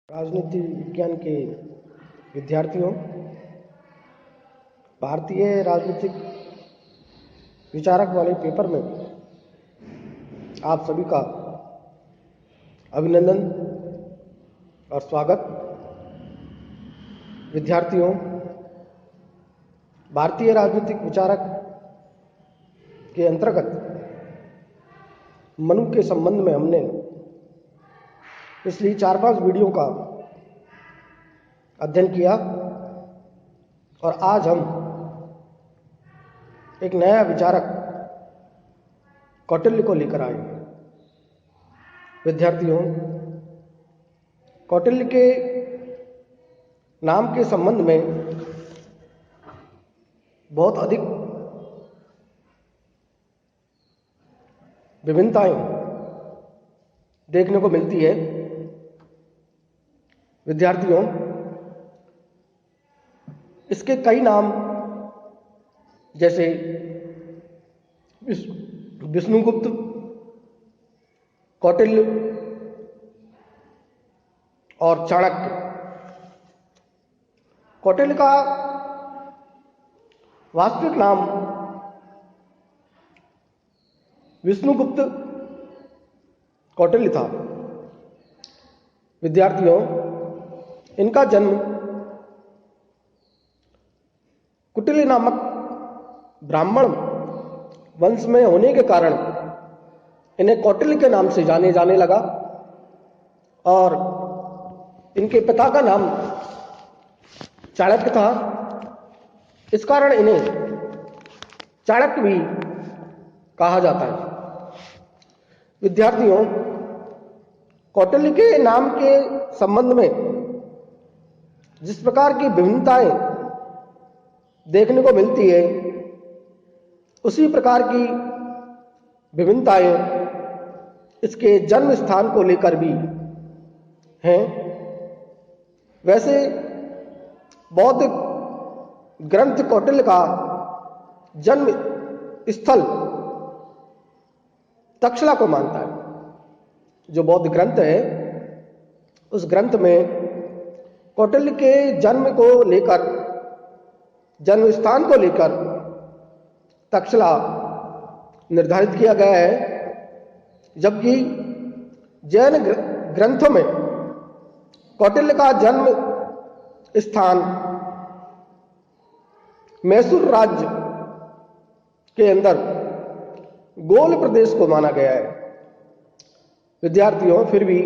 राजनीति विज्ञान के विद्यार्थियों, भारतीय राजनीतिक विचारक वाले पेपर में आप सभी का अभिनंदन और स्वागत। विद्यार्थियों, भारतीय राजनीतिक विचारक के अंतर्गत मनु के संबंध में हमने पिछली 4-5 वीडियो का अध्ययन किया और आज हम एक नया विचारक कौटिल्य को लेकर आए। विद्यार्थियों, कौटिल्य के नाम के संबंध में बहुत अधिक विभिन्नताएं देखने को मिलती है। विद्यार्थियों, इसके कई नाम जैसे विष्णुगुप्त, कौटिल्य और चाणक्य। कौटिल्य का वास्तविक नाम विष्णुगुप्त कौटिल्य था। विद्यार्थियों, इनका जन्म कुटिल्य नामक ब्राह्मण वंश में होने के कारण इन्हें कौटिल्य के नाम से जाने लगा और इनके पिता का नाम चाणक्य था। इस कारण इन्हें चाणक्य भी कहा जाता है। विद्यार्थियों, कौटिल्य के नाम के संबंध में जिस प्रकार की विभिन्नताएं देखने को मिलती है, उसी प्रकार की विभिन्नताएं इसके जन्म स्थान को लेकर भी हैं। वैसे बौद्ध ग्रंथ कौटिल्य का जन्म स्थल तक्षशिला को मानता है। जो बौद्ध ग्रंथ है, उस ग्रंथ में कौटिल्य के जन्म को लेकर, जन्म स्थान को लेकर तक्षशिला निर्धारित किया गया है, जबकि जैन ग्रंथों में कौटिल्य का जन्म स्थान मैसूर राज्य के अंदर गोल प्रदेश को माना गया है। विद्यार्थियों, फिर भी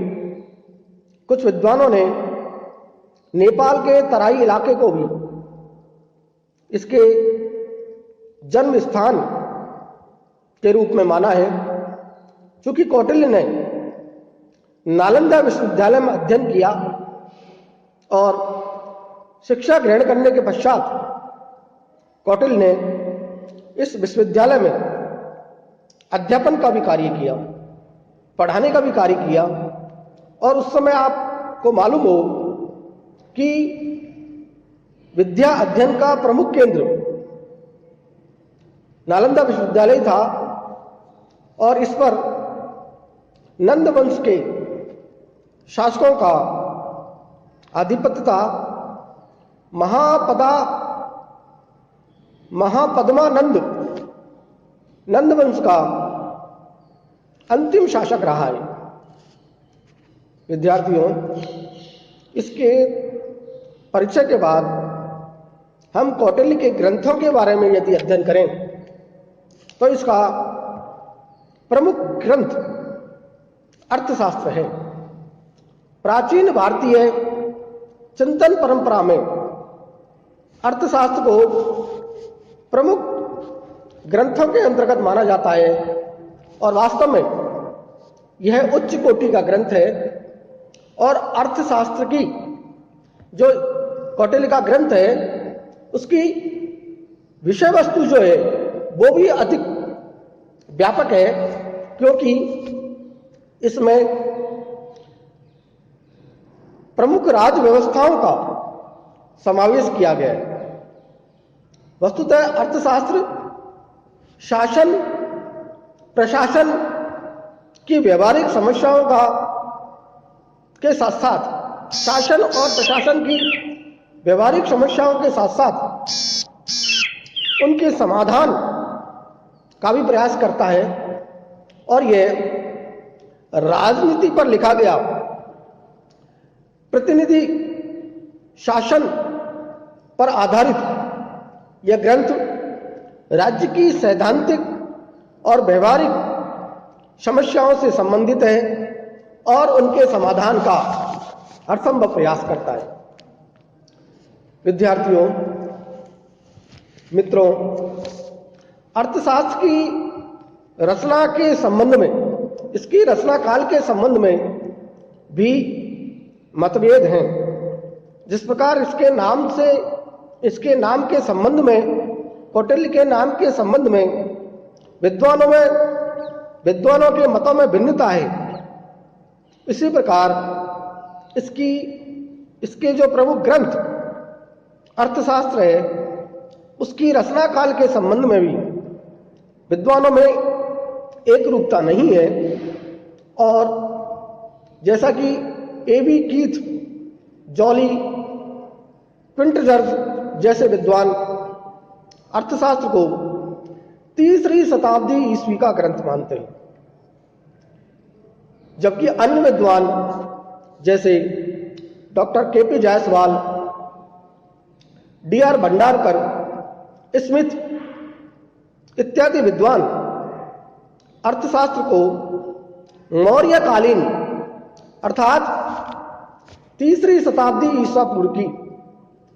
कुछ विद्वानों ने नेपाल के तराई इलाके को भी इसके जन्म स्थान के रूप में माना है। चूंकि कौटिल्य ने नालंदा विश्वविद्यालय में अध्ययन किया और शिक्षा ग्रहण करने के पश्चात कौटिल्य ने इस विश्वविद्यालय में अध्यापन का भी कार्य किया, पढ़ाने का भी कार्य किया। और उस समय आपको मालूम हो कि विद्या अध्ययन का प्रमुख केंद्र नालंदा विश्वविद्यालय था और इस पर नंद वंश के शासकों का आधिपत्य था। महापद्मानंद नंद वंश का अंतिम शासक रहा है। विद्यार्थियों, इसके परिचय के बाद हम कौटिल्य के ग्रंथों के बारे में यदि अध्ययन करें तो इसका प्रमुख ग्रंथ अर्थशास्त्र है। प्राचीन भारतीय चिंतन परंपरा में अर्थशास्त्र को प्रमुख ग्रंथों के अंतर्गत माना जाता है और वास्तव में यह उच्च कोटि का ग्रंथ है। और अर्थशास्त्र की जो कौटिल्य का ग्रंथ है, उसकी विषय वस्तु जो है वो भी अधिक व्यापक है, क्योंकि इसमें प्रमुख राज व्यवस्थाओं का समावेश किया गया है। वस्तुतः अर्थशास्त्र शासन प्रशासन की व्यवहारिक समस्याओं का के साथ साथ शासन और प्रशासन की व्यवहारिक समस्याओं के साथ साथ उनके समाधान का भी प्रयास करता है। और यह राजनीति पर लिखा गया प्रतिनिधि शासन पर आधारित यह ग्रंथ राज्य की सैद्धांतिक और व्यवहारिक समस्याओं से संबंधित है और उनके समाधान का हरसंभव प्रयास करता है। विद्यार्थियों, मित्रों, अर्थशास्त्र की रचना के संबंध में, इसकी रचना काल के संबंध में भी मतभेद हैं। जिस प्रकार इसके नाम के संबंध में, कौटिल्य के नाम के संबंध में विद्वानों के मतों में भिन्नता है, इसी प्रकार इसके जो प्रमुख ग्रंथ अर्थशास्त्र है, उसकी रचना काल के संबंध में भी विद्वानों में एक रूपता नहीं है। और जैसा कि A.B. कीथ, जॉली, क्विंटजर्ज जैसे विद्वान अर्थशास्त्र को 3री शताब्दी ईस्वी का ग्रंथ मानते हैं, जबकि अन्य विद्वान जैसे doctor K.P. Jaiswal, D.R. Bhandarkar, Smith इत्यादि विद्वान अर्थशास्त्र को मौर्यकालीन अर्थात 3री शताब्दी ईसा पूर्व की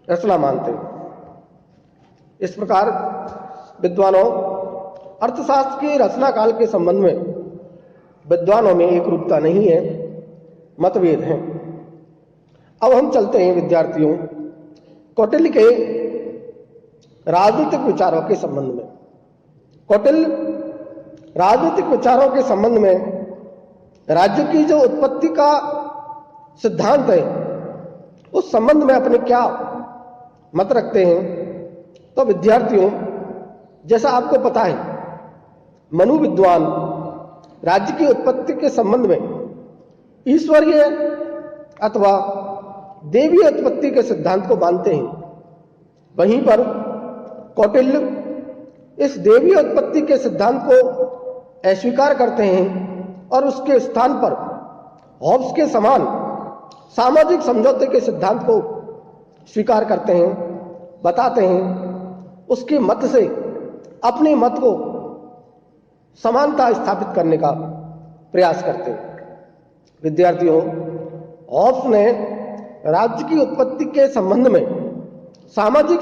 रचना मानते हैं। इस प्रकार विद्वानों अर्थशास्त्र की रचना काल के संबंध में विद्वानों में एक रूपता नहीं है, मतभेद हैं। अब हम चलते हैं विद्यार्थियों कौटिल्य के राजनीतिक विचारों के संबंध में। कौटिल्य राजनीतिक विचारों के संबंध में राज्य की जो उत्पत्ति का सिद्धांत है, उस संबंध में अपने क्या मत रखते हैं। तो विद्यार्थियों, जैसा आपको पता है, मनु विद्वान राज्य की उत्पत्ति के संबंध में ईश्वरीय अथवा देवीय उत्पत्ति के सिद्धांत को मानते हैं। वहीं पर कौटिल्य इस देवीय उत्पत्ति के सिद्धांत को अस्वीकार करते हैं और उसके स्थान पर हॉब्स के समान सामाजिक समझौते के सिद्धांत को स्वीकार करते हैं, बताते हैं, उसके मत से अपने मत को समानता स्थापित करने का प्रयास करते हैं। विद्यार्थियों, हॉब्स ने राज्य की उत्पत्ति के संबंध में सामाजिक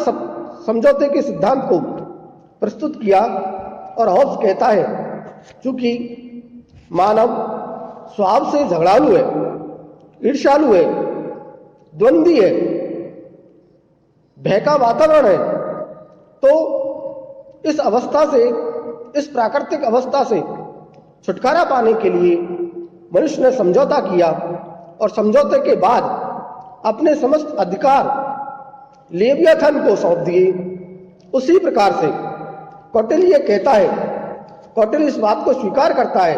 समझौते के सिद्धांत को प्रस्तुत किया और हॉब्स कहता है, चूंकि मानव स्वभाव से झगड़ालू है, ईर्ष्यालु है, द्वंद्वी है, भय का वातावरण है, तो इस अवस्था से, इस प्राकृतिक अवस्था से छुटकारा पाने के लिए मनुष्य ने समझौता किया और समझौते के बाद अपने समस्त अधिकार लेवियाथन को सौंप दिए। उसी प्रकार से कौटिल्य कहता है, कौटिल्य इस बात को स्वीकार करता है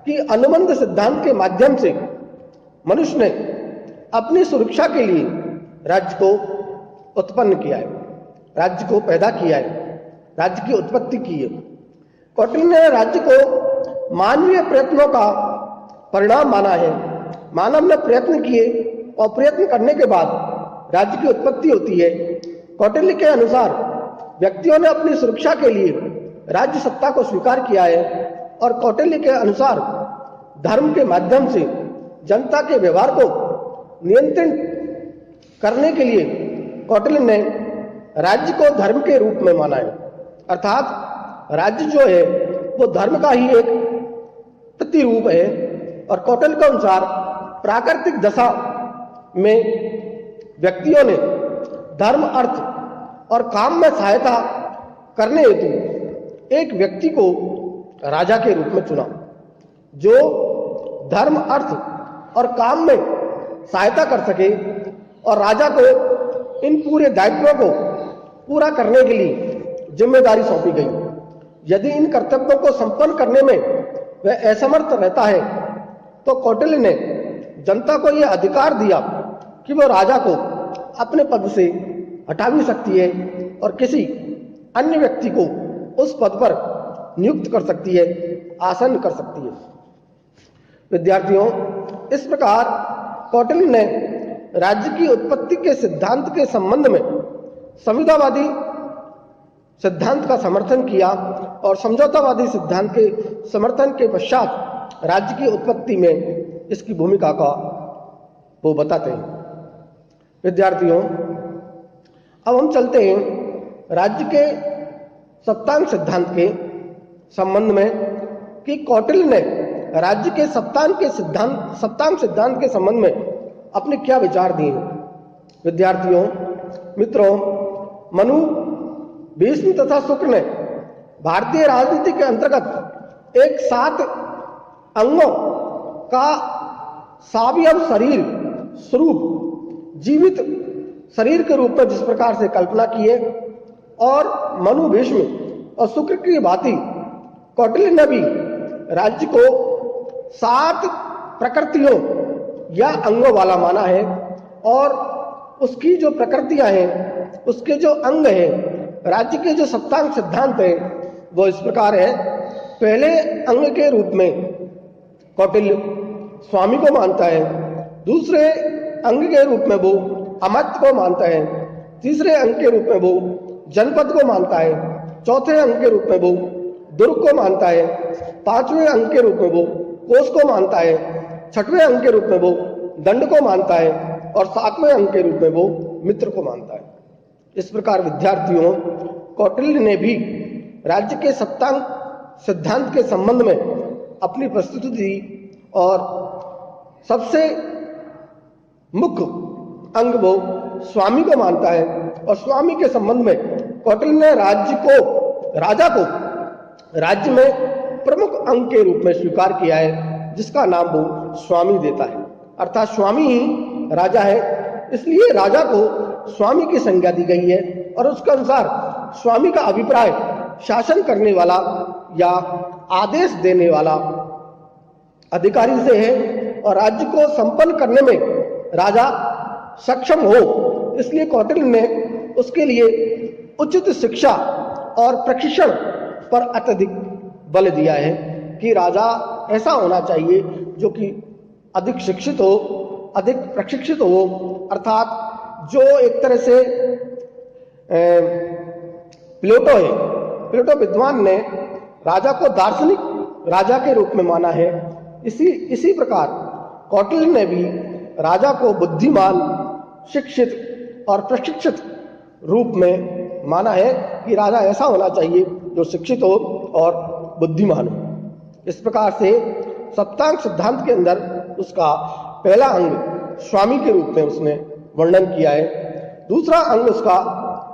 कि अनुबंध सिद्धांत के माध्यम से मनुष्य ने अपनी सुरक्षा के लिए राज्य को उत्पन्न किया है, राज्य को पैदा किया है, राज्य की उत्पत्ति की है। कौटिल्य ने राज्य को मानवीय प्रयत्नों का परिणाम माना है। मानव ने प्रयत्न किए और प्रयत्न करने के बाद राज्य की उत्पत्ति होती है। कौटिल्य के अनुसार व्यक्तियों ने अपनी सुरक्षा के लिए राज्य सत्ता को स्वीकार किया है और कौटिल्य के अनुसार धर्म के माध्यम से जनता के व्यवहार को नियंत्रित करने के लिए कौटिल्य ने राज्य को धर्म के रूप में माना है। अर्थात राज्य जो है वो धर्म का ही एक प्रतिरूप है और कौटिल्य के अनुसार प्राकृतिक दशा में व्यक्तियों ने धर्म, अर्थ और काम में सहायता करने हेतु एक व्यक्ति को राजा के रूप में चुना, जो धर्म, अर्थ और काम में सहायता कर सके और राजा को इन पूरे दायित्वों को पूरा करने के लिए जिम्मेदारी सौंपी गई। यदि इन कर्तव्यों को संपन्न करने में वह असमर्थ रहता है तो कौटिल्य ने जनता को यह अधिकार दिया कि वो राजा को अपने पद से हटा भी सकती है और किसी अन्य व्यक्ति को उस पद पर नियुक्त कर सकती है, आसन कर सकती है। विद्यार्थियों, इस प्रकार कौटिल्य ने राज्य की उत्पत्ति के सिद्धांत के संबंध में संविदावादी सिद्धांत का समर्थन किया और समझौतावादी सिद्धांत के समर्थन के पश्चात राज्य की उत्पत्ति में इसकी भूमिका का वो बताते हैं। विद्यार्थियों, अब हम चलते हैं राज्य के सप्तांग सिद्धांत के संबंध में कि कौटिल्य ने राज्य के सप्तांग सिद्धांत के संबंध में अपने क्या विचार दिए। विद्यार्थियों, मित्रों, मनु, भीष्म तथा शुक्र ने भारतीय राजनीति के अंतर्गत एक 7 अंगों का सावयव शरीर स्वरूप जीवित शरीर के रूप में जिस प्रकार से कल्पना की है, और मनु, भीष्म और शुक्र की भांति कौटिल्य ने भी राज्य को 7 प्रकृतियों या अंगों वाला माना है और उसकी जो प्रकृतियां हैं, उसके जो अंग हैं, राज्य के जो सप्तांग सिद्धांत है वो इस प्रकार है। पहले अंग के रूप में कौटिल्य स्वामी को मानता है, दूसरे अंग के रूप में वो अमात्य को मानता है, तीसरे अंग के रूप में वो जनपद को मानता है, चौथे अंग के रूप में वो दुर्ग को मानता है, 5वें अंग के रूप में वो कोष को मानता है, 6वें अंग के रूप में वो दंड को मानता है और 7वें अंग के रूप में वो मित्र को मानता है। इस प्रकार विद्यार्थियों, कौटिल्य ने भी राज्य के सप्तांग सिद्धांत के संबंध में अपनी प्रस्तुति दी और सबसे मुख्य अंग वो स्वामी को मानता है और स्वामी के संबंध में कौटिल्य ने राजा को राज्य में प्रमुख अंग के रूप में स्वीकार किया है, जिसका नाम वो स्वामी देता है। अर्थात स्वामी ही राजा है, इसलिए राजा को स्वामी की संज्ञा दी गई है और उसके अनुसार स्वामी का अभिप्राय शासन करने वाला या आदेश देने वाला अधिकारी से है और राज्य को संपन्न करने में राजा सक्षम हो। इसलिए कौटिल्य ने उसके लिए उचित शिक्षा और प्रशिक्षण पर अत्यधिक बल दिया है कि राजा ऐसा होना चाहिए जो कि अधिक शिक्षित हो, अधिक प्रशिक्षित हो, अर्थात जो एक तरह से प्लेटो है, प्लेटो विद्वान ने राजा को दार्शनिक राजा के रूप में माना है। इसी प्रकार कौटिल्य ने भी राजा को बुद्धिमान, शिक्षित और प्रशिक्षित रूप में माना है कि राजा ऐसा होना चाहिए जो शिक्षित हो और बुद्धिमान हो। इस प्रकार से सप्तांग सिद्धांत के अंदर उसका पहला अंग स्वामी के रूप में उसने वर्णन किया है, दूसरा अंग उसका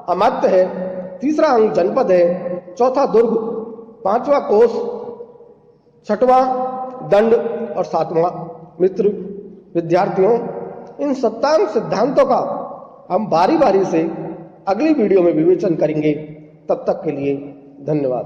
अमात्य है, तीसरा अंग जनपद है, चौथा दुर्ग, 5वां कोष, 6वां दंड और 7वां मित्र। विद्यार्थियों, इन सप्तांग सिद्धांतों का हम बारी बारी से अगली वीडियो में विवेचन करेंगे। तब तक के लिए धन्यवाद।